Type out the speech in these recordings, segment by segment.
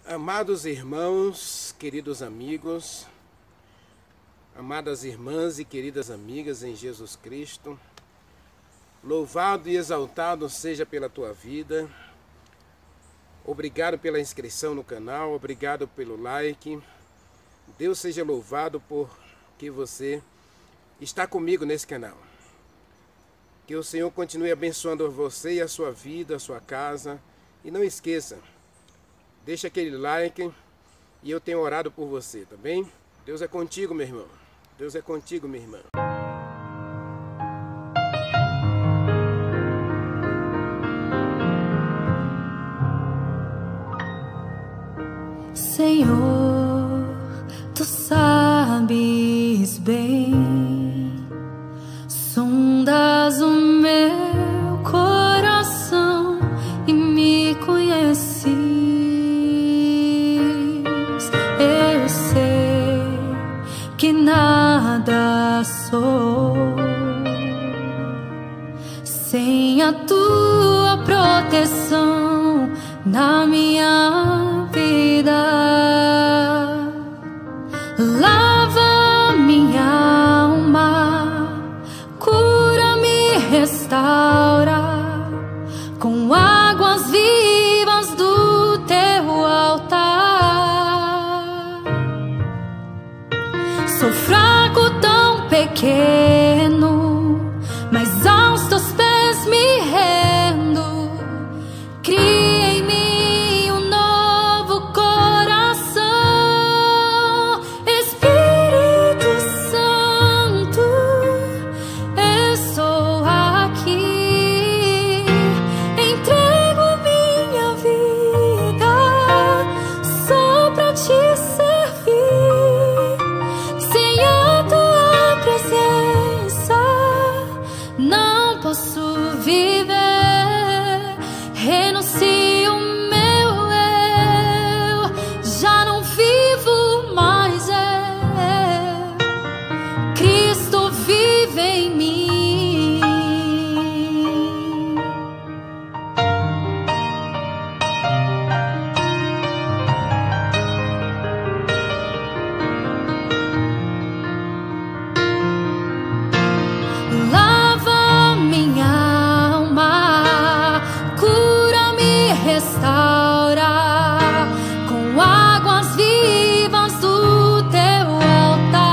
Amados irmãos, queridos amigos, amadas irmãs e queridas amigas em Jesus Cristo, louvado e exaltado seja pela tua vida. Obrigado pela inscrição no canal, obrigado pelo like. Deus seja louvado por que você está comigo nesse canal. Que o Senhor continue abençoando você e a sua vida, a sua casa. E não esqueça, deixa aquele like e eu tenho orado por você, tá bem? Deus é contigo, meu irmão. Deus é contigo, minha irmã. Senhor, tu sabes bem, sondas o meu coração e me conheces. Eu sei que nada sou sem a tua proteção na minha vida. Lava minha alma, cura-me, restaura com águas vivas do teu altar. Sou fraco, tão pequeno, mas aos teus pés me rendo. Cria em mim um novo coração, Espírito Santo, estou aqui, entrego minha vida só pra te servir. Sem a tua presença não posso viver. Renuncio meu eu, já não vivo mais eu. Cristo vive em mim. Lava minha alma, cura-me, restaura com águas vivas do teu altar.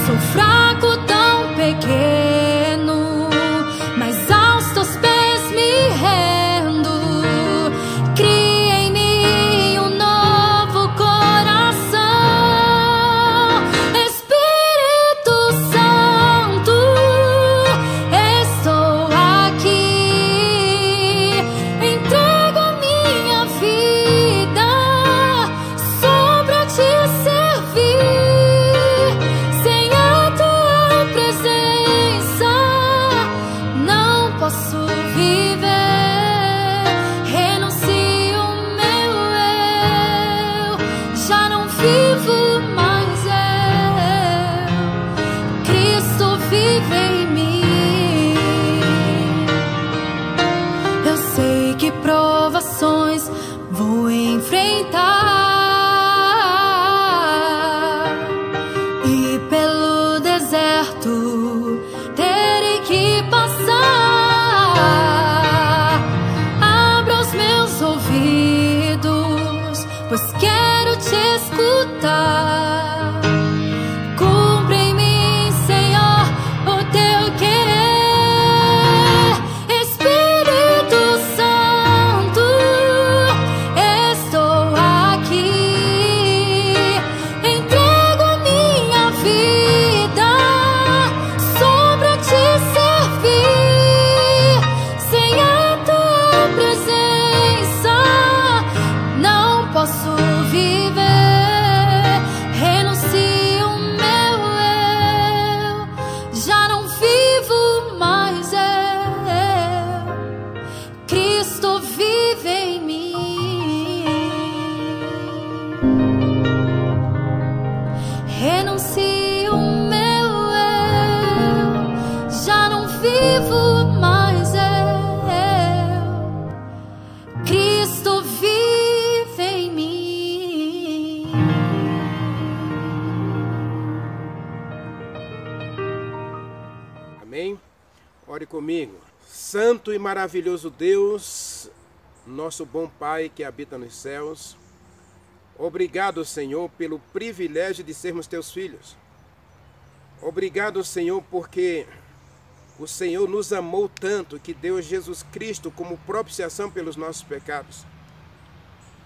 Sou fraco, tão pequeno, mas aos teus pés me rendo. Cria em mim um novo coração, Espírito Santo, estou aqui, entrego a minha vida só pra te servir. Sem a tua presença não posso viver. Renuncio meu eu, já não vivo mais eu. Cristo vive em mim. Eu sei que provações vou enfrentar e pelo deserto terei que passar. Abra os meus ouvidos, pois quero te escutar. Cumpre em mim, Senhor, o teu querer. Espírito Santo, estou aqui, entrego a minha vida só pra te servir. Sem a tua presença não posso viver. comigo. Santo e maravilhoso Deus, nosso bom Pai que habita nos céus, obrigado, Senhor, pelo privilégio de sermos teus filhos. Obrigado, Senhor, porque o Senhor nos amou tanto que deu Jesus Cristo como propiciação pelos nossos pecados.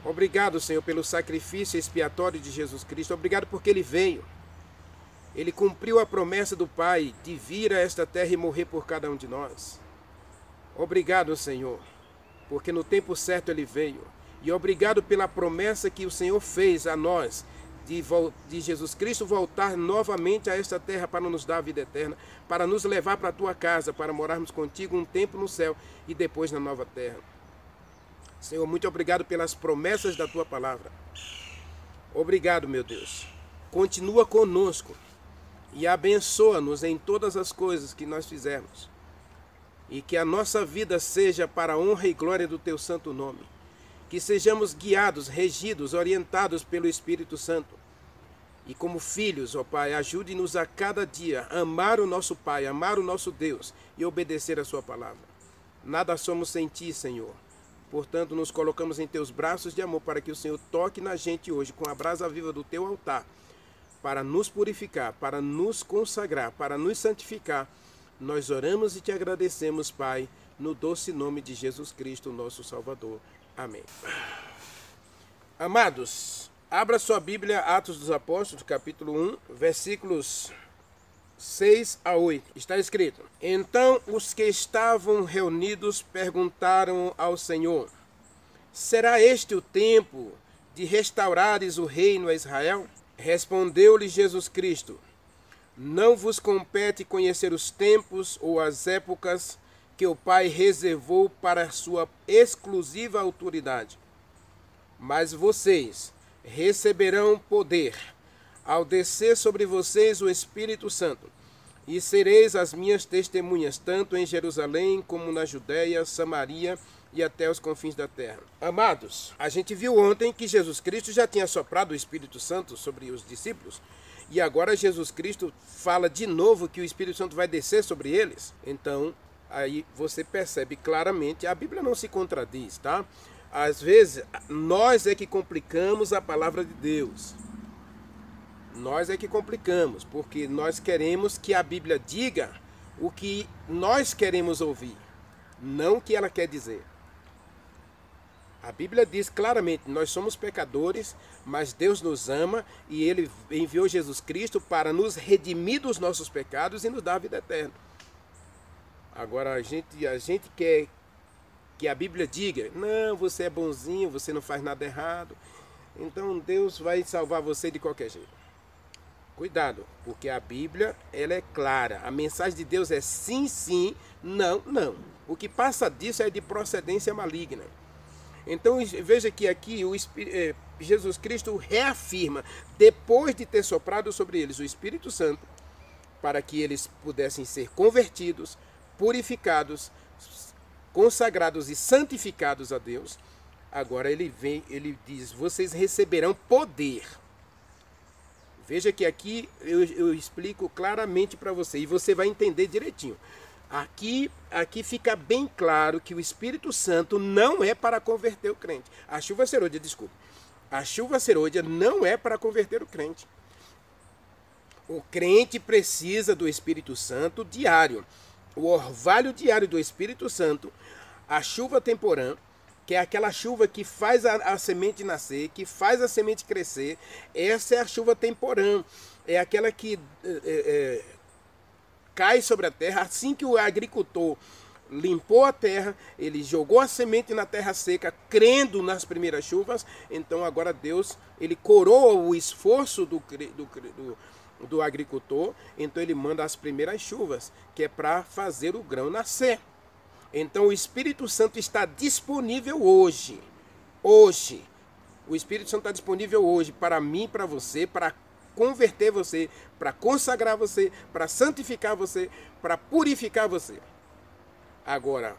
Obrigado, Senhor, pelo sacrifício expiatório de Jesus Cristo. Obrigado porque Ele veio. Ele cumpriu a promessa do Pai de vir a esta terra e morrer por cada um de nós. Obrigado, Senhor, porque no tempo certo Ele veio. E obrigado pela promessa que o Senhor fez a nós de Jesus Cristo voltar novamente a esta terra para nos dar a vida eterna, para nos levar para a tua casa, para morarmos contigo um tempo no céu e depois na nova terra. Senhor, muito obrigado pelas promessas da tua palavra. Obrigado, meu Deus. Continua conosco e abençoa-nos em todas as coisas que nós fizermos. E que a nossa vida seja para a honra e glória do teu santo nome. Que sejamos guiados, regidos, orientados pelo Espírito Santo. E como filhos, ó Pai, ajude-nos a cada dia a amar o nosso Pai, amar o nosso Deus e obedecer a sua palavra. Nada somos sem ti, Senhor. Portanto, nos colocamos em teus braços de amor para que o Senhor toque na gente hoje com a brasa viva do teu altar, para nos purificar, para nos consagrar, para nos santificar. Nós oramos e te agradecemos, Pai, no doce nome de Jesus Cristo, nosso Salvador. Amém. Amados, abra sua Bíblia, Atos dos Apóstolos, capítulo 1, versículos 6 a 8. Está escrito: Então os que estavam reunidos perguntaram ao Senhor: Será este o tempo de restaurares o reino a Israel? Respondeu-lhe Jesus Cristo: Não vos compete conhecer os tempos ou as épocas que o Pai reservou para a sua exclusiva autoridade. Mas vocês receberão poder ao descer sobre vocês o Espírito Santo, e sereis as minhas testemunhas, tanto em Jerusalém como na Judéia, Samaria e até os confins da terra. Amados, a gente viu ontem que Jesus Cristo já tinha soprado o Espírito Santo sobre os discípulos, e agora Jesus Cristo fala de novo que o Espírito Santo vai descer sobre eles. Então, aí você percebe claramente, a Bíblia não se contradiz, tá? Às vezes, nós é que complicamos a palavra de Deus. Nós é que complicamos, porque nós queremos que a Bíblia diga o que nós queremos ouvir, não o que ela quer dizer. A Bíblia diz claramente, nós somos pecadores, mas Deus nos ama e Ele enviou Jesus Cristo para nos redimir dos nossos pecados e nos dar a vida eterna. Agora a gente quer que a Bíblia diga, não, você é bonzinho, você não faz nada errado, então Deus vai salvar você de qualquer jeito. Cuidado, porque a Bíblia, ela é clara. A mensagem de Deus é sim, sim, não, não. O que passa disso é de procedência maligna. Então veja que aqui Jesus Cristo reafirma, depois de ter soprado sobre eles o Espírito Santo, para que eles pudessem ser convertidos, purificados, consagrados e santificados a Deus. Agora ele diz, vocês receberão poder. Veja que aqui eu explico claramente para você, e você vai entender direitinho. Aqui fica bem claro que o Espírito Santo não é para converter o crente. A chuva serôdia, desculpe. A chuva serôdia não é para converter o crente. O crente precisa do Espírito Santo diário. O orvalho diário do Espírito Santo, a chuva temporã, que é aquela chuva que faz a semente nascer, que faz a semente crescer, essa é a chuva temporã. É aquela que cai sobre a terra, assim que o agricultor limpou a terra, ele jogou a semente na terra seca, crendo nas primeiras chuvas, então agora Deus, ele coroa o esforço do agricultor, então ele manda as primeiras chuvas, que é para fazer o grão nascer. Então o Espírito Santo está disponível hoje. Hoje. O Espírito Santo está disponível hoje para mim e para você, para converter você, para consagrar você, para santificar você, para purificar você. Agora,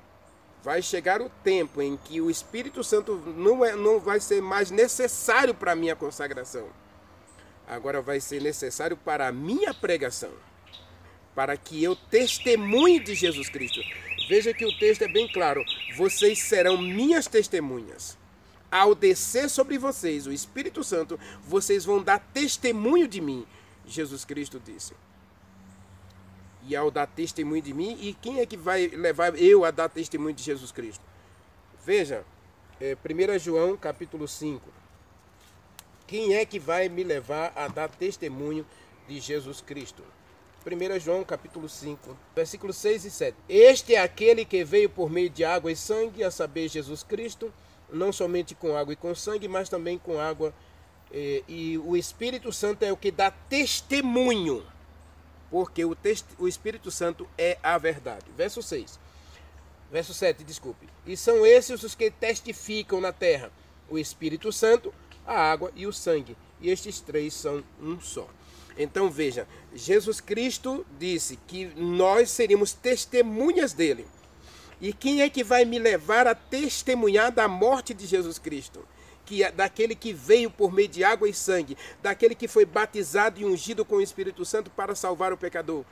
vai chegar o tempo em que o Espírito Santo não vai ser mais necessário para a minha consagração. Agora vai ser necessário para a minha pregação, para que eu testemunhe de Jesus Cristo. Veja que o texto é bem claro. Vocês serão minhas testemunhas. Ao descer sobre vocês o Espírito Santo, vocês vão dar testemunho de mim. Jesus Cristo disse. E ao dar testemunho de mim, e quem é que vai levar eu a dar testemunho de Jesus Cristo? Veja, 1 João capítulo 5. Quem é que vai me levar a dar testemunho de Jesus Cristo? 1 João capítulo 5, versículos 6 e 7. Este é aquele que veio por meio de água e sangue, a saber, Jesus Cristo, não somente com água e com sangue, mas também com água. E o Espírito Santo é o que dá testemunho, porque o Espírito Santo é a verdade. Verso 6. Verso 7, desculpe. E são esses os que testificam na terra: o Espírito Santo, a água e o sangue. E estes três são um só. Então veja, Jesus Cristo disse que nós seríamos testemunhas dele. E quem é que vai me levar a testemunhar da morte de Jesus Cristo? Que é daquele que veio por meio de água e sangue, daquele que foi batizado e ungido com o Espírito Santo para salvar o pecador.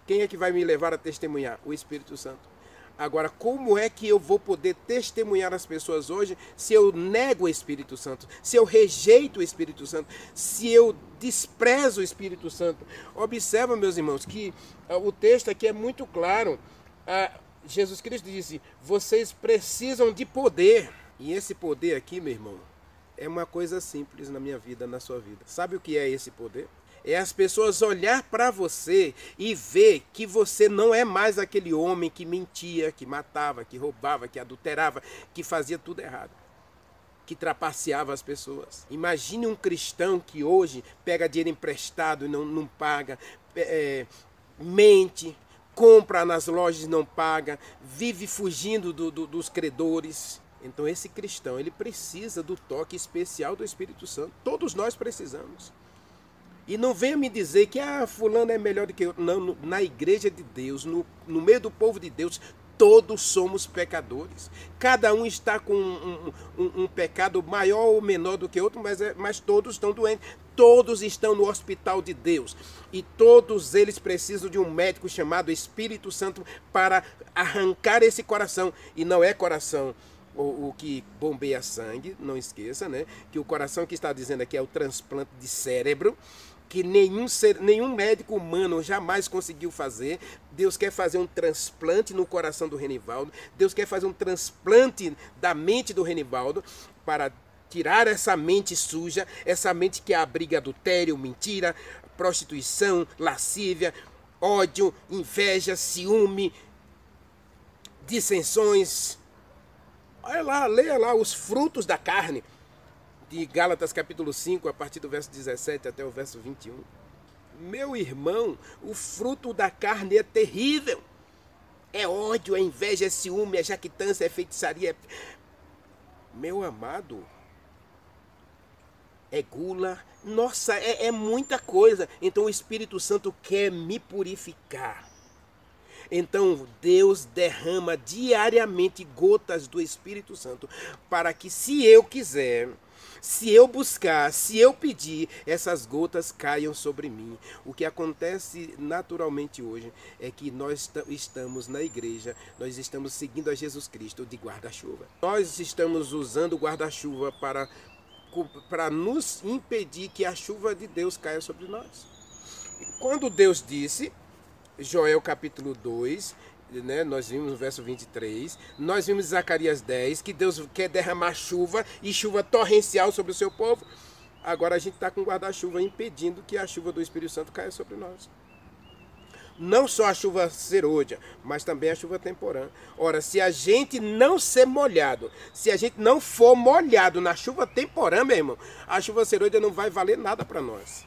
Quem é que vai me levar a testemunhar? O Espírito Santo. Agora, como é que eu vou poder testemunhar as pessoas hoje se eu nego o Espírito Santo, se eu rejeito o Espírito Santo, se eu desprezo o Espírito Santo? Observa, meus irmãos, que o texto aqui é muito claro. Jesus Cristo disse: vocês precisam de poder. E esse poder aqui, meu irmão, é uma coisa simples na minha vida, na sua vida. Sabe o que é esse poder? É as pessoas olhar para você e ver que você não é mais aquele homem que mentia, que matava, que roubava, que adulterava, que fazia tudo errado, que trapaceava as pessoas. Imagine um cristão que hoje pega dinheiro emprestado e não paga, mente, compra nas lojas e não paga, vive fugindo dos credores. Então esse cristão, ele precisa do toque especial do Espírito Santo. Todos nós precisamos. E não venha me dizer que fulano é melhor do que eu. Não, na igreja de Deus, no meio do povo de Deus, todos somos pecadores. Cada um está com um pecado maior ou menor do que outro, mas todos estão doentes. Todos estão no hospital de Deus. E todos eles precisam de um médico chamado Espírito Santo para arrancar esse coração. E não é coração o que bombeia sangue, não esqueça, né? Que o coração que está dizendo aqui é o transplante de cérebro, que nenhum médico humano jamais conseguiu fazer. Deus quer fazer um transplante no coração do Renivaldo. Deus quer fazer um transplante da mente do Renivaldo para tirar essa mente suja, essa mente que abriga adultério, mentira, prostituição, lascívia, ódio, inveja, ciúme, dissensões. Olha lá, leia lá os frutos da carne, de Gálatas capítulo 5, a partir do verso 17 até o verso 21. Meu irmão, o fruto da carne é terrível. É ódio, é inveja, é ciúme, é jactância, é feitiçaria. Meu amado, é gula. Nossa, é muita coisa. Então o Espírito Santo quer me purificar. Então Deus derrama diariamente gotas do Espírito Santo para que, se eu quiser, se eu buscar, se eu pedir, essas gotas caiam sobre mim. O que acontece naturalmente hoje é que nós estamos na igreja, nós estamos seguindo a Jesus Cristo de guarda-chuva. Nós estamos usando o guarda-chuva para nos impedir que a chuva de Deus caia sobre nós. Quando Deus disse, Joel capítulo 2, né, nós vimos no verso 23, nós vimos em Zacarias 10, que Deus quer derramar chuva e chuva torrencial sobre o seu povo. Agora a gente está com guarda-chuva impedindo que a chuva do Espírito Santo caia sobre nós. Não só a chuva serôdia, mas também a chuva temporã. Ora, se a gente não ser molhado, se a gente não for molhado na chuva temporã, meu irmão, a chuva serôdia não vai valer nada para nós.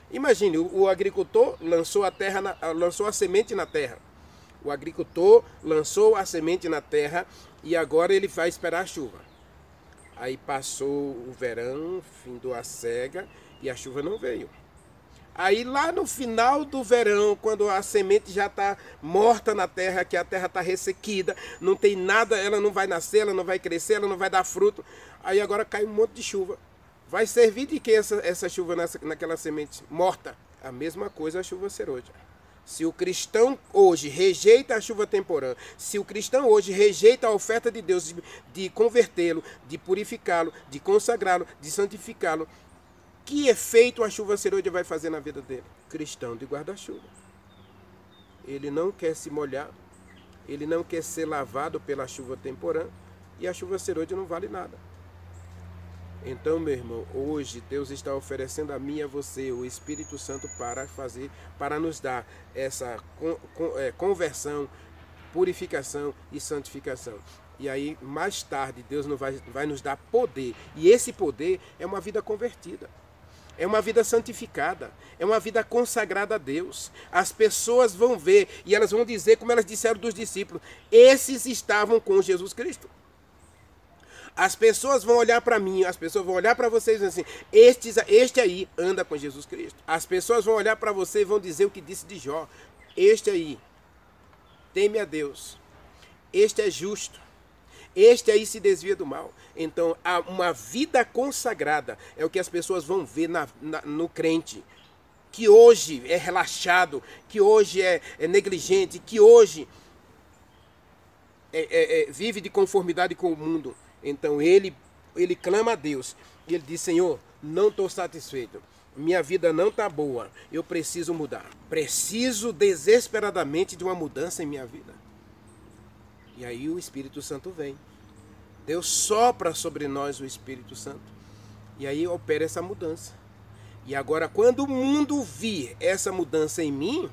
Imagine, o agricultor lançou a semente na terra. O agricultor lançou a semente na terra e agora ele vai esperar a chuva. Aí passou o verão, findou a sega e a chuva não veio. Aí lá no final do verão, quando a semente já está morta na terra, que a terra está ressequida, não tem nada, ela não vai nascer, ela não vai crescer, ela não vai dar fruto. Aí agora cai um monte de chuva. Vai servir de que essa chuva naquela semente morta? A mesma coisa a chuva serôdia. Se o cristão hoje rejeita a chuva temporã, se o cristão hoje rejeita a oferta de Deus de convertê-lo, de purificá-lo, de consagrá-lo, de santificá-lo, que efeito a chuva serôdia vai fazer na vida dele? Cristão de guarda-chuva. Ele não quer se molhar, ele não quer ser lavado pela chuva temporã, e a chuva serôdia não vale nada. Então, meu irmão, hoje Deus está oferecendo a mim e a você o Espírito Santo para nos dar essa conversão, purificação e santificação. E aí, mais tarde, Deus vai nos dar poder. E esse poder é uma vida convertida. É uma vida santificada. É uma vida consagrada a Deus. As pessoas vão ver e elas vão dizer, como elas disseram dos discípulos, esses estavam com Jesus Cristo. As pessoas vão olhar para mim, as pessoas vão olhar para vocês assim, este aí anda com Jesus Cristo. As pessoas vão olhar para você e vão dizer o que disse de Jó. Este aí teme a Deus. Este é justo. Este aí se desvia do mal. Então, uma vida consagrada é o que as pessoas vão ver no crente. Que hoje é relaxado, que hoje é negligente, que hoje vive de conformidade com o mundo. Então ele clama a Deus e ele diz, Senhor, não estou satisfeito, minha vida não está boa, eu preciso mudar, preciso desesperadamente de uma mudança em minha vida. E aí o Espírito Santo vem, Deus sopra sobre nós o Espírito Santo e aí opera essa mudança. E agora quando o mundo vir essa mudança em mim,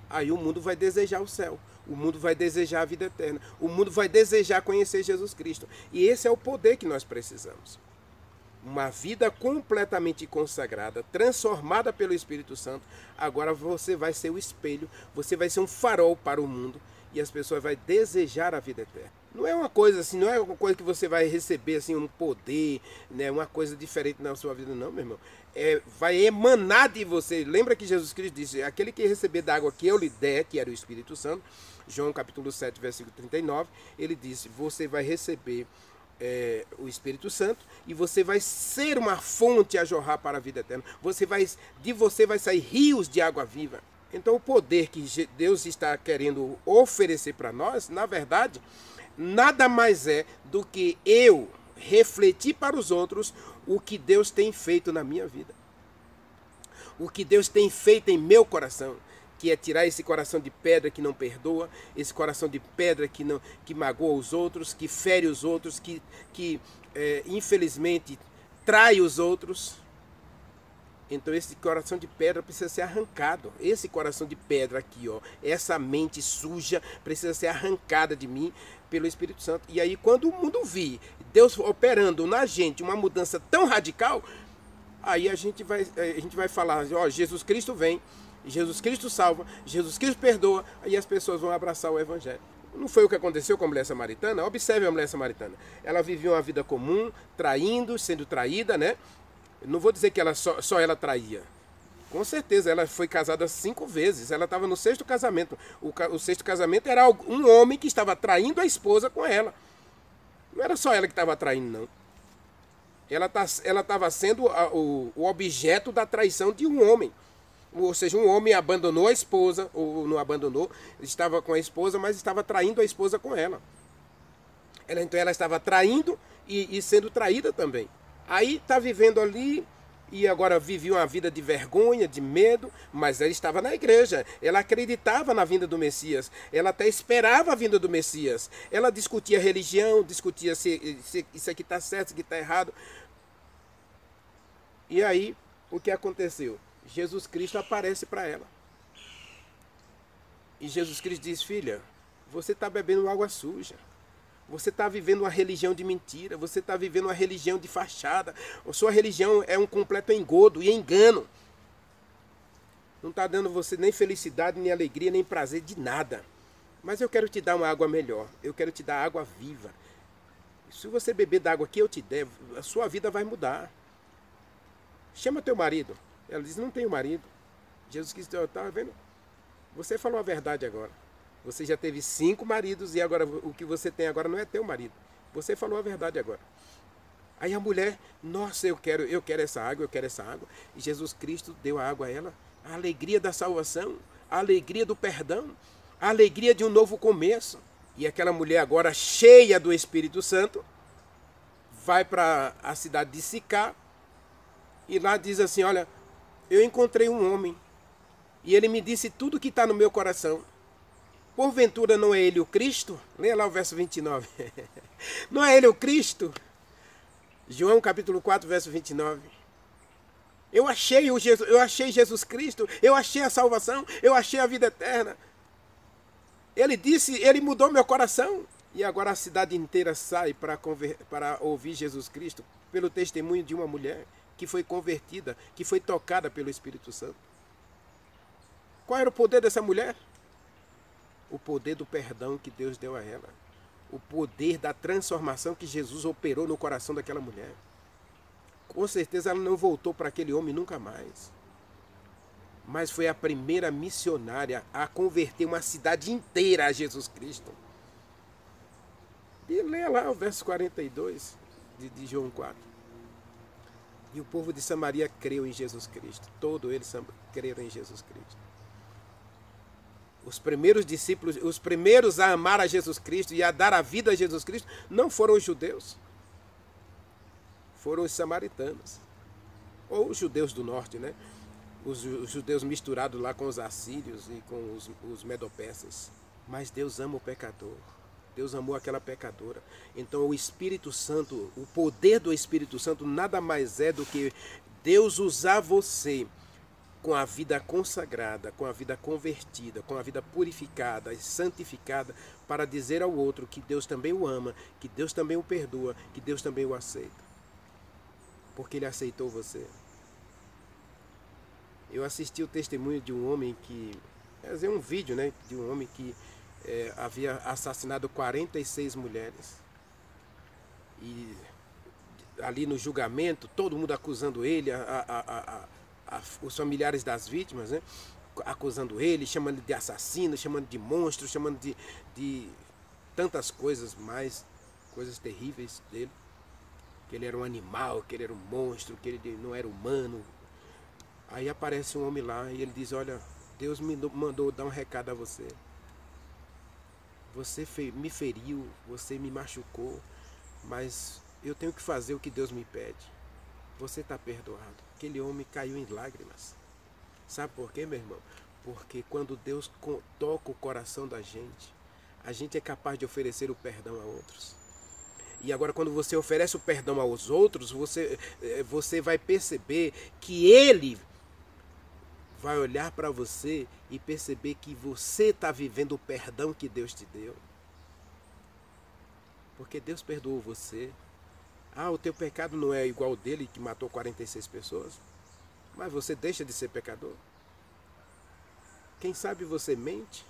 aí o mundo vai desejar o céu. O mundo vai desejar a vida eterna. O mundo vai desejar conhecer Jesus Cristo. E esse é o poder que nós precisamos. Uma vida completamente consagrada, transformada pelo Espírito Santo. Agora você vai ser o espelho, você vai ser um farol para o mundo. E as pessoas vão desejar a vida eterna. Não é uma coisa assim, não é uma coisa que você vai receber assim, um poder, né, uma coisa diferente na sua vida, não, meu irmão. Vai emanar de você. Lembra que Jesus Cristo disse, aquele que receber da água que eu lhe der, que era o Espírito Santo, João capítulo 7, versículo 39, ele disse, você vai receber o Espírito Santo e você vai ser uma fonte a jorrar para a vida eterna. De você vai sair rios de água viva. Então o poder que Deus está querendo oferecer para nós, na verdade, nada mais é do que eu refletir para os outros o que Deus tem feito na minha vida. O que Deus tem feito em meu coração, que é tirar esse coração de pedra que não perdoa, esse coração de pedra que magoa os outros, que fere os outros, que infelizmente trai os outros. Então esse coração de pedra precisa ser arrancado. Esse coração de pedra aqui, ó, essa mente suja precisa ser arrancada de mim pelo Espírito Santo. E aí quando o mundo vir Deus operando na gente uma mudança tão radical, aí a gente vai falar, ó, Jesus Cristo vem, Jesus Cristo salva, Jesus Cristo perdoa, aí as pessoas vão abraçar o Evangelho. Não foi o que aconteceu com a mulher samaritana? Observe a mulher samaritana. Ela vivia uma vida comum, traindo, sendo traída, né? Não vou dizer que ela só ela traía. Com certeza, ela foi casada 5 vezes. Ela estava no 6º casamento. O 6º casamento era um homem que estava traindo a esposa com ela. Não era só ela que estava traindo, não. Ela estava sendo o objeto da traição de um homem. Ou seja, um homem abandonou a esposa, ou não abandonou, estava com a esposa, mas estava traindo a esposa com ela. Então ela estava traindo e sendo traída também. Aí está vivendo ali e agora vivia uma vida de vergonha, de medo, mas ela estava na igreja. Ela acreditava na vinda do Messias. Ela até esperava a vinda do Messias. Ela discutia religião, discutia se isso aqui está certo, isso aqui está errado. E aí, o que aconteceu? Jesus Cristo aparece para ela. E Jesus Cristo diz, filha, você está bebendo água suja. Você está vivendo uma religião de mentira. Você está vivendo uma religião de fachada. A sua religião é um completo engodo e engano. Não está dando você nem felicidade, nem alegria, nem prazer de nada. Mas eu quero te dar uma água melhor. Eu quero te dar água viva. Se você beber da água que eu te der, a sua vida vai mudar. Chama teu marido. Ela diz, não tenho marido. Jesus Cristo, está vendo? Você falou a verdade agora. Você já teve 5 maridos e agora o que você tem agora não é teu marido. Você falou a verdade agora. Aí a mulher, nossa, eu quero essa água, eu quero essa água. E Jesus Cristo deu a água a ela, a alegria da salvação, a alegria do perdão, a alegria de um novo começo. E aquela mulher agora cheia do Espírito Santo, vai para a cidade de Sicá e lá diz assim, olha, eu encontrei um homem e ele me disse tudo que está no meu coração. Porventura não é ele o Cristo? Leia lá o verso 29. Não é ele o Cristo? João capítulo 4, verso 29. Eu achei Jesus Cristo, eu achei a salvação, eu achei a vida eterna. Ele disse, ele mudou meu coração. E agora a cidade inteira sai para ouvir Jesus Cristo pelo testemunho de uma mulher que foi convertida, que foi tocada pelo Espírito Santo. Qual era o poder dessa mulher? O poder do perdão que Deus deu a ela. O poder da transformação que Jesus operou no coração daquela mulher. Com certeza ela não voltou para aquele homem nunca mais. Mas foi a primeira missionária a converter uma cidade inteira a Jesus Cristo. E leia lá o verso 42 de João 4. E o povo de Samaria creu em Jesus Cristo. Todos eles creram em Jesus Cristo. Os primeiros discípulos, os primeiros a amar a Jesus Cristo e a dar a vida a Jesus Cristo, não foram os judeus. Foram os samaritanos. Ou os judeus do norte, né? Os judeus misturados lá com os assírios e com os medo-persas. Mas Deus ama o pecador. Deus amou aquela pecadora. Então o Espírito Santo, o poder do Espírito Santo nada mais é do que Deus usar você com a vida consagrada, com a vida convertida, com a vida purificada e santificada para dizer ao outro que Deus também o ama, que Deus também o perdoa, que Deus também o aceita. Porque Ele aceitou você. Eu assisti o testemunho de um homem que... É um vídeo, né? De um homem que havia assassinado 46 mulheres. E ali no julgamento, todo mundo acusando ele, os familiares das vítimas, né? Acusando ele, chamando de assassino, chamando de monstro, chamando de tantas coisas mais, coisas terríveis dele. Que ele era um animal, que ele era um monstro, que ele não era humano. Aí aparece um homem lá e ele diz, olha, Deus me mandou dar um recado a você. Você me feriu, você me machucou, mas eu tenho que fazer o que Deus me pede. Você está perdoado. Aquele homem caiu em lágrimas. Sabe por quê, meu irmão? Porque quando Deus toca o coração da gente, a gente é capaz de oferecer o perdão a outros. E agora quando você oferece o perdão aos outros, você vai perceber que Ele vai olhar para você e perceber que você está vivendo o perdão que Deus te deu. Porque Deus perdoou você. Ah, o teu pecado não é igual ao dele que matou 46 pessoas. Mas você deixa de ser pecador. Quem sabe você mente.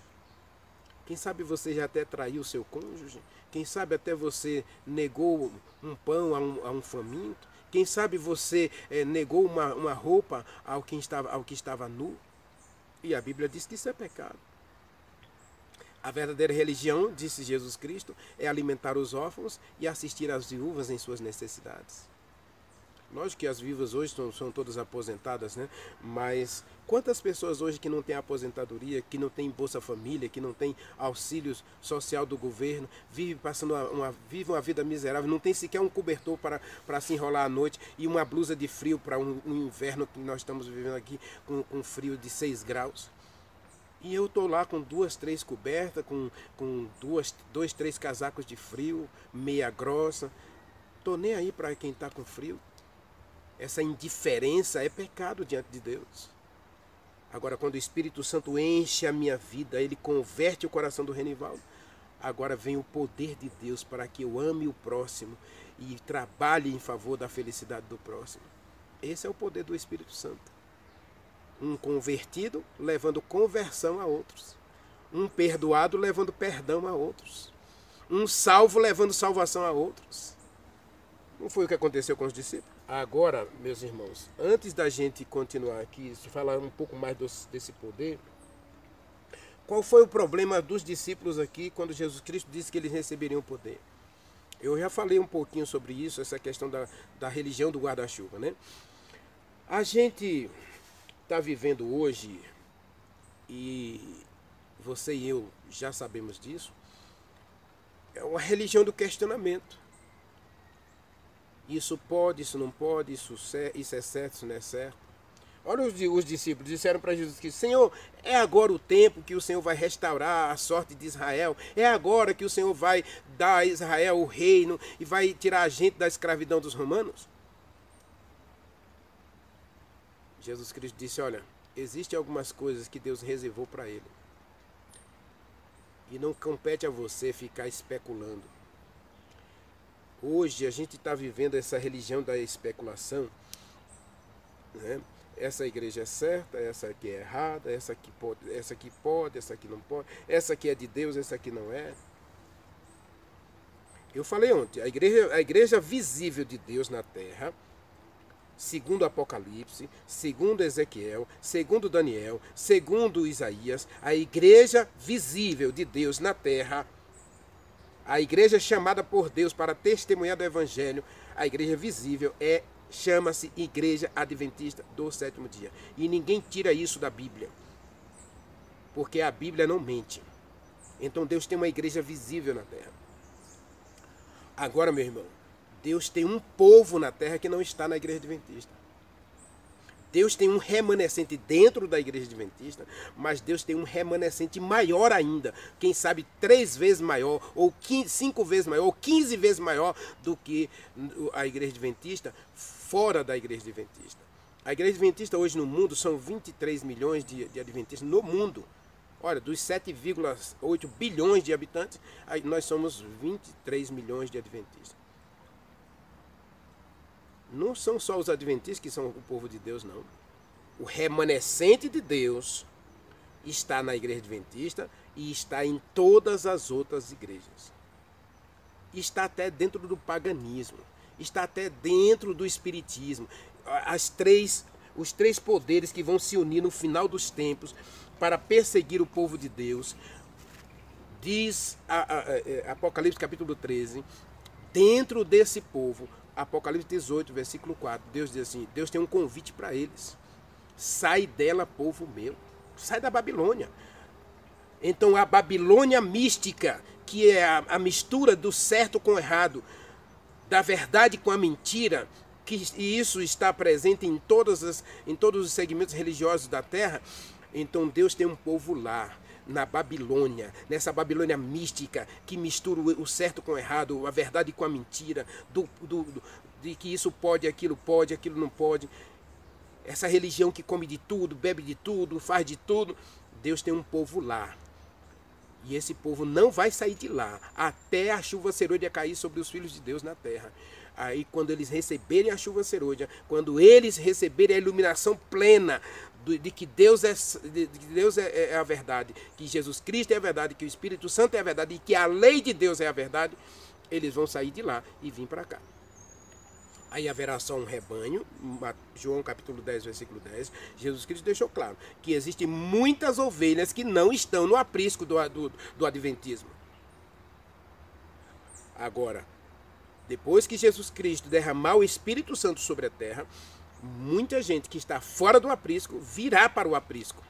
Quem sabe você já até traiu o seu cônjuge. Quem sabe até você negou um pão a um faminto. Quem sabe você negou uma roupa ao que estava nu. E a Bíblia diz que isso é pecado. A verdadeira religião, disse Jesus Cristo, é alimentar os órfãos e assistir às viúvas em suas necessidades. Lógico que as viúvas hoje são todas aposentadas, né? Mas quantas pessoas hoje que não têm aposentadoria, que não têm Bolsa Família, que não têm auxílio social do governo, vivem uma vida miserável, não tem sequer um cobertor para se enrolar à noite e uma blusa de frio para um inverno que nós estamos vivendo aqui com frio de 6 graus. E eu estou lá com 2, 3 cobertas, com 2, 3 casacos de frio, meia grossa. Estou nem aí para quem está com frio. Essa indiferença é pecado diante de Deus. Agora, quando o Espírito Santo enche a minha vida, ele converte o coração do Renivaldo. Agora vem o poder de Deus para que eu ame o próximo e trabalhe em favor da felicidade do próximo. Esse é o poder do Espírito Santo. Um convertido levando conversão a outros. Um perdoado levando perdão a outros. Um salvo levando salvação a outros. Não foi o que aconteceu com os discípulos? Agora, meus irmãos, antes da gente continuar aqui, falar um pouco mais desse poder, qual foi o problema dos discípulos aqui quando Jesus Cristo disse que eles receberiam o poder? Eu já falei um pouquinho sobre isso, essa questão da religião do guarda-chuva, né? A gente está vivendo hoje e você e eu já sabemos disso, é uma religião do questionamento. Isso pode, isso não pode, isso é certo, isso não é certo. Olha, os discípulos disseram para Jesus que, Senhor, é agora o tempo que o Senhor vai restaurar a sorte de Israel. É agora que o Senhor vai dar a Israel o reino e vai tirar a gente da escravidão dos romanos? Jesus Cristo disse, olha, existem algumas coisas que Deus reservou para ele. E não compete a você ficar especulando. Hoje a gente está vivendo essa religião da especulação, né? Essa igreja é certa, essa aqui é errada, essa aqui pode, essa aqui não pode, essa aqui é de Deus, essa aqui não é. Eu falei ontem, a igreja visível de Deus na terra, segundo Apocalipse, segundo Ezequiel, segundo Daniel, segundo Isaías, a igreja visível de Deus na terra, a igreja chamada por Deus para testemunhar do Evangelho, a igreja visível chama-se Igreja Adventista do Sétimo Dia. E ninguém tira isso da Bíblia, porque a Bíblia não mente. Então Deus tem uma igreja visível na terra. Agora, meu irmão, Deus tem um povo na terra que não está na Igreja Adventista. Deus tem um remanescente dentro da Igreja Adventista, mas Deus tem um remanescente maior ainda, quem sabe 3 vezes maior, ou 5 vezes maior, ou 15 vezes maior do que a Igreja Adventista, fora da Igreja Adventista. A Igreja Adventista hoje no mundo são 23 milhões de adventistas no mundo. Olha, dos 7,8 bilhões de habitantes, nós somos 23 milhões de adventistas. Não são só os adventistas que são o povo de Deus, não. O remanescente de Deus está na Igreja Adventista e está em todas as outras igrejas. Está até dentro do paganismo. Está até dentro do espiritismo. Os 3 poderes que vão se unir no final dos tempos para perseguir o povo de Deus. Diz Apocalipse capítulo 13, dentro desse povo, Apocalipse 18, versículo 4, Deus diz assim, Deus tem um convite para eles. Sai dela, povo meu. Sai da Babilônia. Então a Babilônia mística, que é a mistura do certo com o errado, da verdade com a mentira, e isso está presente em todos os segmentos religiosos da terra, então Deus tem um povo lá, na Babilônia, nessa Babilônia mística que mistura o certo com o errado, a verdade com a mentira, de que isso pode, aquilo não pode. Essa religião que come de tudo, bebe de tudo, faz de tudo. Deus tem um povo lá. E esse povo não vai sair de lá até a chuva serôdia cair sobre os filhos de Deus na terra. Aí quando eles receberem a chuva serôdia, quando eles receberem a iluminação plena de que Deus é a verdade, que Jesus Cristo é a verdade, que o Espírito Santo é a verdade e que a lei de Deus é a verdade, eles vão sair de lá e vir para cá. Aí haverá só um rebanho, João capítulo 10, versículo 10, Jesus Cristo deixou claro que existem muitas ovelhas que não estão no aprisco do adventismo. Agora, depois que Jesus Cristo derramar o Espírito Santo sobre a terra, muita gente que está fora do aprisco virá para o aprisco.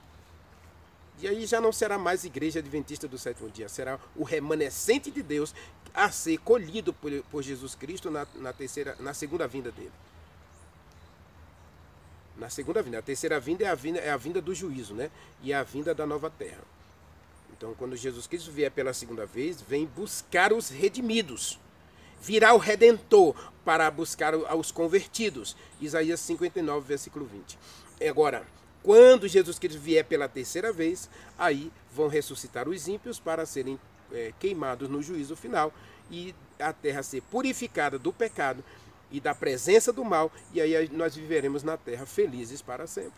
E aí já não será mais Igreja Adventista do Sétimo Dia, será o remanescente de Deus a ser colhido por Jesus Cristo na segunda vinda dele. Na segunda vinda. A terceira vinda é a vinda do juízo, né? E a vinda da nova terra. Então, quando Jesus Cristo vier pela segunda vez, vem buscar os redimidos. Virá o Redentor para buscar os convertidos. Isaías 59, versículo 20. Agora, quando Jesus Cristo vier pela terceira vez, aí vão ressuscitar os ímpios para serem queimados no juízo final e a terra ser purificada do pecado e da presença do mal, e aí nós viveremos na terra felizes para sempre.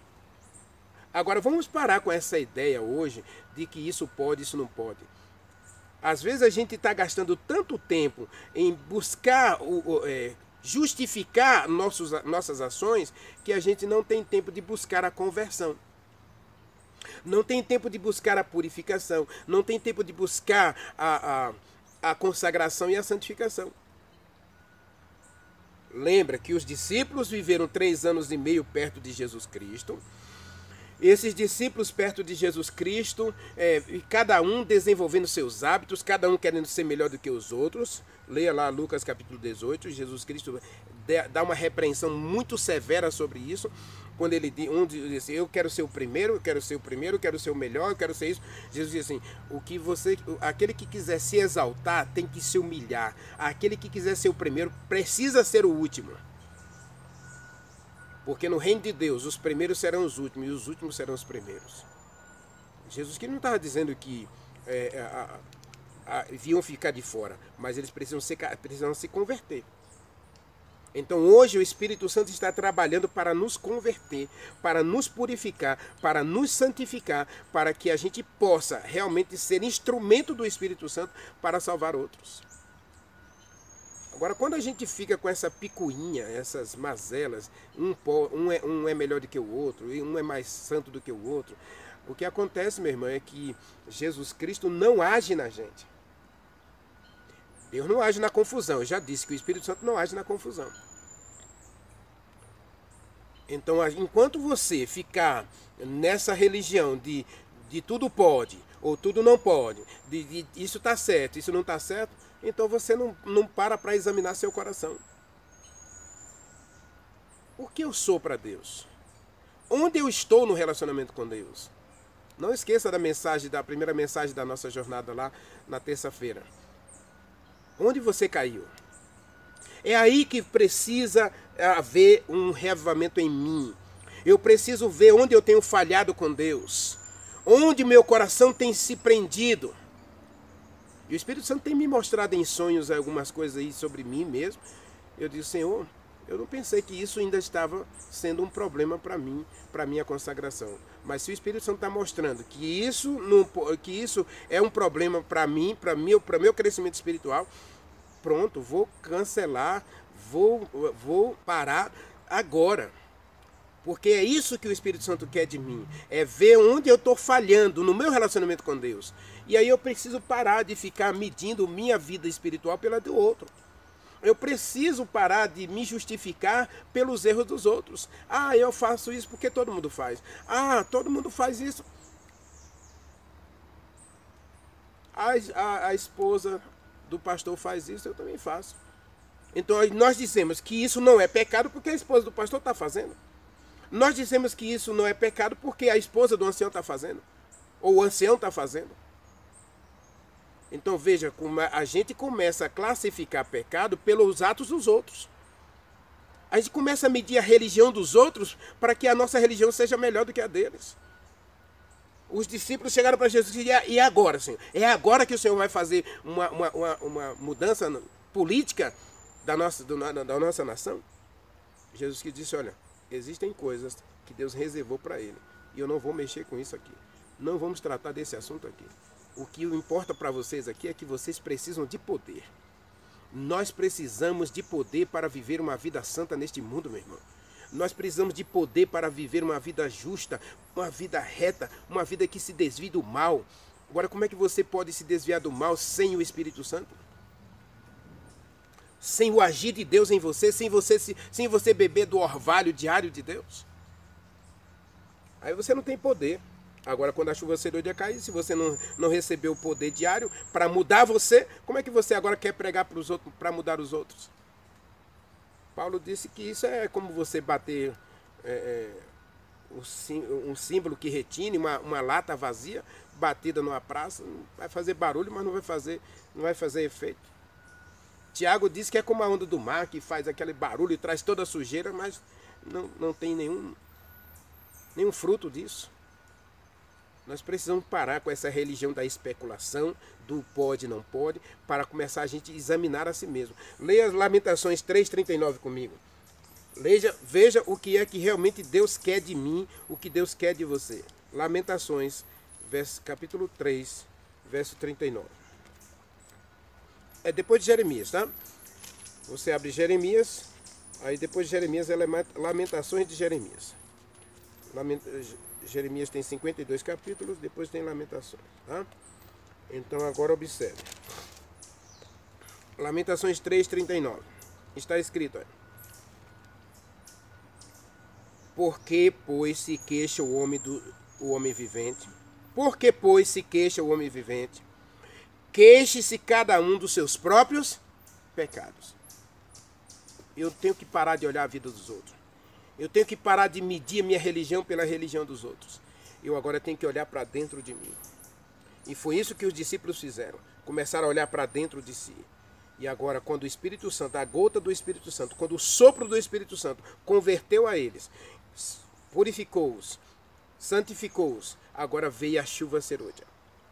Agora, vamos parar com essa ideia hoje de que isso pode, isso não pode. Às vezes a gente está gastando tanto tempo em buscar, justificar nossas ações, que a gente não tem tempo de buscar a conversão. Não tem tempo de buscar a purificação. Não tem tempo de buscar a consagração e a santificação. Lembra que os discípulos viveram 3 anos e meio perto de Jesus Cristo. esses discípulos perto de Jesus Cristo, cada um desenvolvendo seus hábitos, cada um querendo ser melhor do que os outros. Leia lá Lucas capítulo 18, Jesus Cristo dá uma repreensão muito severa sobre isso, quando ele diz assim, eu quero ser o primeiro, eu quero ser o primeiro, eu quero ser o melhor, eu quero ser isso. Jesus diz assim, aquele que quiser se exaltar tem que se humilhar, aquele que quiser ser o primeiro precisa ser o último. Porque no reino de Deus, os primeiros serão os últimos e os últimos serão os primeiros. Jesus que não estava dizendo que iam ficar de fora, mas eles precisam se converter. Então hoje o Espírito Santo está trabalhando para nos converter, para nos purificar, para nos santificar, para que a gente possa realmente ser instrumento do Espírito Santo para salvar outros. Agora, quando a gente fica com essa picuinha, essas mazelas, um é melhor do que o outro, e um é mais santo do que o outro, o que acontece, meu irmão, é que Jesus Cristo não age na gente. Deus não age na confusão. Eu já disse que o Espírito Santo não age na confusão. Então, enquanto você ficar nessa religião de tudo pode, ou tudo não pode, de isso está certo, isso não está certo, então você não para examinar seu coração. O que eu sou para Deus? Onde eu estou no relacionamento com Deus? Não esqueça da primeira mensagem da nossa jornada lá na terça-feira. Onde você caiu? É aí que precisa haver um reavivamento em mim. Eu preciso ver onde eu tenho falhado com Deus. Onde meu coração tem se prendido. E o Espírito Santo tem me mostrado em sonhos algumas coisas aí sobre mim mesmo. Eu digo, Senhor, eu não pensei que isso ainda estava sendo um problema para mim, para minha consagração. Mas se o Espírito Santo está mostrando que isso é um problema para mim, para meu crescimento espiritual, pronto, vou cancelar, vou parar agora. Porque é isso que o Espírito Santo quer de mim. É ver onde eu estou falhando no meu relacionamento com Deus. E aí eu preciso parar de ficar medindo minha vida espiritual pela do outro. Eu preciso parar de me justificar pelos erros dos outros. Ah, eu faço isso porque todo mundo faz. Ah, todo mundo faz isso. A esposa do pastor faz isso, eu também faço. Então nós dizemos que isso não é pecado porque a esposa do pastor está fazendo. Nós dizemos que isso não é pecado porque a esposa do ancião está fazendo. Ou o ancião está fazendo. Então veja como a gente começa a classificar pecado pelos atos dos outros. A gente começa a medir a religião dos outros para que a nossa religião seja melhor do que a deles. Os discípulos chegaram para Jesus e disseram, e agora, Senhor? É agora que o Senhor vai fazer uma mudança política da nossa nação? Jesus que disse, olha, existem coisas que Deus reservou para ele. E eu não vou mexer com isso aqui. Não vamos tratar desse assunto aqui. O que importa para vocês aqui é que vocês precisam de poder. Nós precisamos de poder para viver uma vida santa neste mundo, meu irmão. Nós precisamos de poder para viver uma vida justa, uma vida reta, uma vida que se desvie do mal. Agora, como é que você pode se desviar do mal sem o Espírito Santo? Sem o agir de Deus em você, sem você beber do orvalho diário de Deus? Aí você não tem poder. Agora, quando a chuva cedo cair, se você não recebeu o poder diário para mudar você, como é que você agora quer pregar para os outros, para mudar os outros? Paulo disse que isso é como você bater um símbolo que retine, uma lata vazia, batida numa praça, vai fazer barulho, mas não vai fazer efeito. Tiago diz que é como a onda do mar, que faz aquele barulho e traz toda a sujeira, mas não tem nenhum fruto disso. Nós precisamos parar com essa religião da especulação, do pode, não pode, para começar a gente examinar a si mesmo. Leia Lamentações 3,39 comigo. Veja o que é que realmente Deus quer de mim, o que Deus quer de você. Lamentações, capítulo 3, verso 39. É depois de Jeremias, tá? Você abre Jeremias, aí depois de Jeremias é Lamentações de Jeremias. Jeremias tem 52 capítulos, depois tem Lamentações, tá? Então agora observe. Lamentações 3,39. Está escrito aí. Por que, pois, se queixa o homem vivente? Por que, pois, se queixa o homem vivente? Queixe-se cada um dos seus próprios pecados. Eu tenho que parar de olhar a vida dos outros. Eu tenho que parar de medir a minha religião pela religião dos outros. Eu agora tenho que olhar para dentro de mim. E foi isso que os discípulos fizeram. Começaram a olhar para dentro de si. E agora, quando o Espírito Santo, a gota do Espírito Santo, quando o sopro do Espírito Santo converteu a eles, purificou-os, santificou-os, agora veio a chuva serôdia.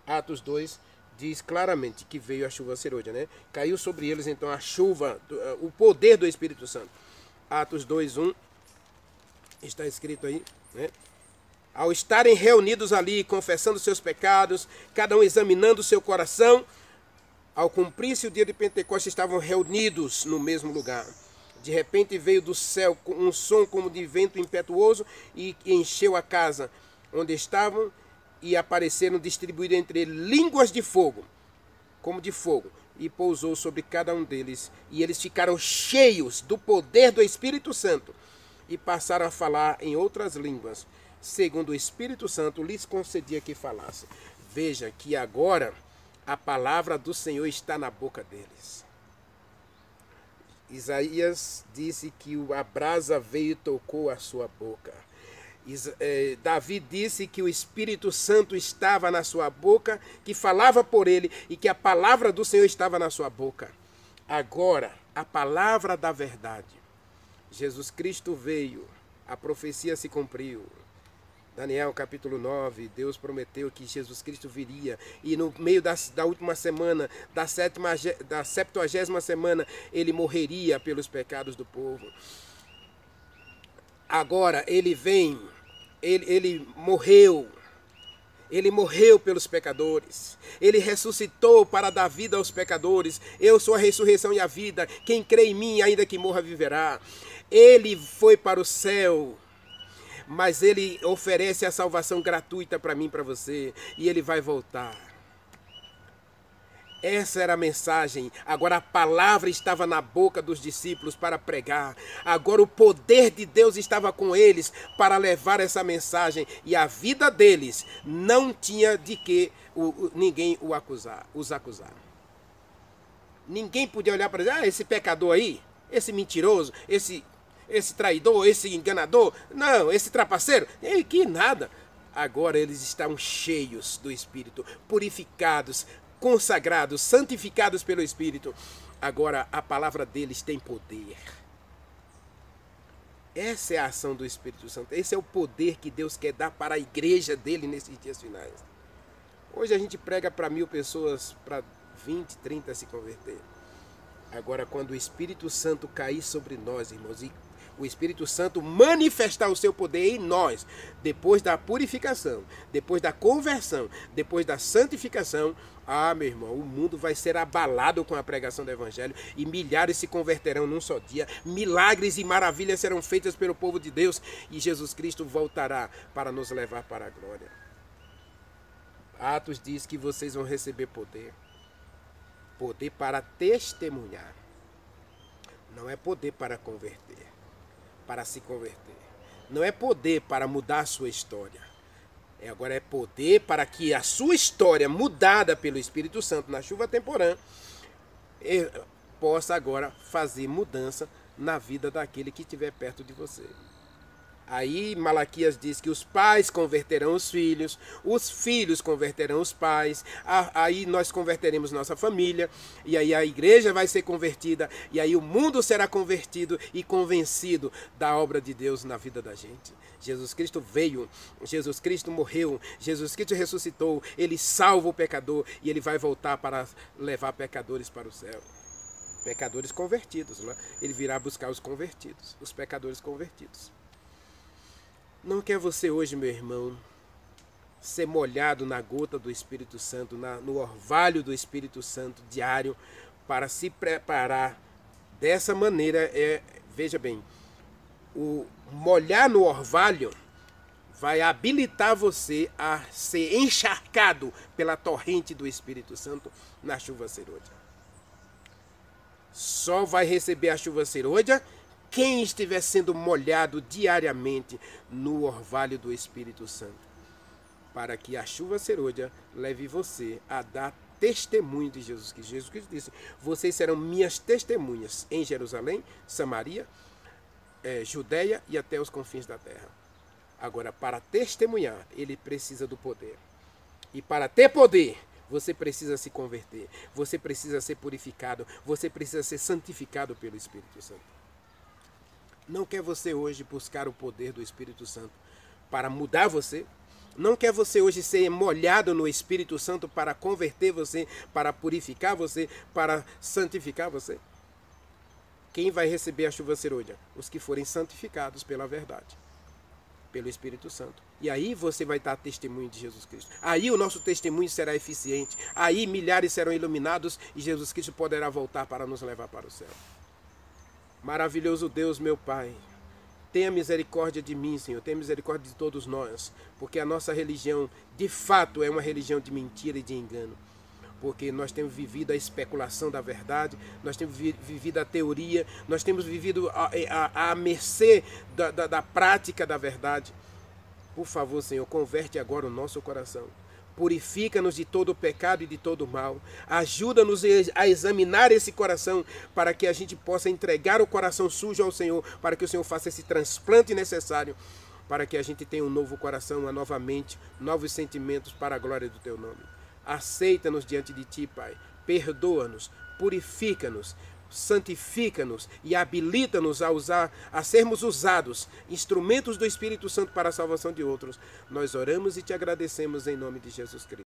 Atos 2 diz claramente que veio a chuva serôdia, né? Caiu sobre eles então a chuva, o poder do Espírito Santo. Atos 2:1 está escrito aí, né? Ao estarem reunidos ali, confessando seus pecados, cada um examinando o seu coração, ao cumprir-se o dia de Pentecostes, estavam reunidos no mesmo lugar. De repente veio do céu um som como de vento impetuoso e encheu a casa onde estavam, e apareceram distribuídas entre eles línguas de fogo, como de fogo, e pousou sobre cada um deles. E eles ficaram cheios do poder do Espírito Santo e passaram a falar em outras línguas, segundo o Espírito Santo lhes concedia que falassem. Veja que agora a palavra do Senhor está na boca deles. Isaías disse que a brasa veio e tocou a sua boca. Davi disse que o Espírito Santo estava na sua boca, que falava por ele, e que a palavra do Senhor estava na sua boca. Agora, a palavra da verdade. Jesus Cristo veio, a profecia se cumpriu. Daniel capítulo 9, Deus prometeu que Jesus Cristo viria, e no meio da última semana, da 70ª semana, ele morreria pelos pecados do povo. Agora ele vem, ele morreu pelos pecadores, ele ressuscitou para dar vida aos pecadores. Eu sou a ressurreição e a vida, quem crê em mim, ainda que morra, viverá. Ele foi para o céu, mas ele oferece a salvação gratuita para mim e para você, e ele vai voltar. Essa era a mensagem. Agora a palavra estava na boca dos discípulos para pregar. Agora o poder de Deus estava com eles para levar essa mensagem. E a vida deles não tinha de que ninguém os acusar. Ninguém podia olhar para dizer, esse pecador aí, esse mentiroso, esse traidor, esse enganador, não, esse trapaceiro, que nada. Agora eles estão cheios do Espírito, purificados, consagrados, santificados pelo Espírito. Agora a palavra deles tem poder. Essa é a ação do Espírito Santo. Esse é o poder que Deus quer dar para a igreja dele nesses dias finais. Hoje a gente prega para 1000 pessoas, para 20, 30 se converter. Agora, quando o Espírito Santo cair sobre nós, irmãos, e o Espírito Santo manifestar o seu poder em nós, depois da purificação, depois da conversão, depois da santificação, meu irmão, o mundo vai ser abalado com a pregação do Evangelho e milhares se converterão num só dia. Milagres e maravilhas serão feitas pelo povo de Deus e Jesus Cristo voltará para nos levar para a glória. Atos diz que vocês vão receber poder. Poder para testemunhar. Não é poder para converter, para se converter. Não é poder para mudar a sua história. Agora é poder para que a sua história, mudada pelo Espírito Santo na chuva temporã, possa agora fazer mudança na vida daquele que estiver perto de você. Aí Malaquias diz que os pais converterão os filhos converterão os pais, aí nós converteremos nossa família, e aí a igreja vai ser convertida, e aí o mundo será convertido e convencido da obra de Deus na vida da gente. Jesus Cristo veio, Jesus Cristo morreu, Jesus Cristo ressuscitou, ele salva o pecador e ele vai voltar para levar pecadores para o céu. Pecadores convertidos, né? Ele virá buscar os convertidos, os pecadores convertidos. Não quer você hoje, meu irmão, ser molhado na gota do Espírito Santo, no orvalho do Espírito Santo diário, para se preparar dessa maneira? Veja bem, o molhar no orvalho vai habilitar você a ser encharcado pela torrente do Espírito Santo na chuva serôdia. Só vai receber a chuva serôdia quem estiver sendo molhado diariamente no orvalho do Espírito Santo, para que a chuva serôdia leve você a dar testemunho de Jesus Cristo. Jesus Cristo disse: vocês serão minhas testemunhas em Jerusalém, Samaria, Judeia e até os confins da terra. Agora, para testemunhar, ele precisa do poder. E para ter poder, você precisa se converter. Você precisa ser purificado. Você precisa ser santificado pelo Espírito Santo. Não quer você hoje buscar o poder do Espírito Santo para mudar você? Não quer você hoje ser molhado no Espírito Santo para converter você, para purificar você, para santificar você? Quem vai receber a chuva serôdia? Os que forem santificados pela verdade, pelo Espírito Santo. E aí você vai dar testemunho de Jesus Cristo. Aí o nosso testemunho será eficiente. Aí milhares serão iluminados e Jesus Cristo poderá voltar para nos levar para o céu. Maravilhoso Deus, meu Pai, tenha misericórdia de mim, Senhor. Tenha misericórdia de todos nós. Porque a nossa religião, de fato, é uma religião de mentira e de engano. Porque nós temos vivido a especulação da verdade, nós temos vivido a teoria, nós temos vivido à mercê da prática da verdade. Por favor, Senhor, converte agora o nosso coração. Purifica-nos de todo o pecado e de todo o mal. Ajuda-nos a examinar esse coração para que a gente possa entregar o coração sujo ao Senhor, para que o Senhor faça esse transplante necessário, para que a gente tenha um novo coração, uma nova mente, novos sentimentos para a glória do Teu nome. Aceita-nos diante de Ti, Pai. Perdoa-nos, purifica-nos, santifica-nos e habilita-nos a sermos usados, instrumentos do Espírito Santo para a salvação de outros. Nós oramos e Te agradecemos em nome de Jesus Cristo.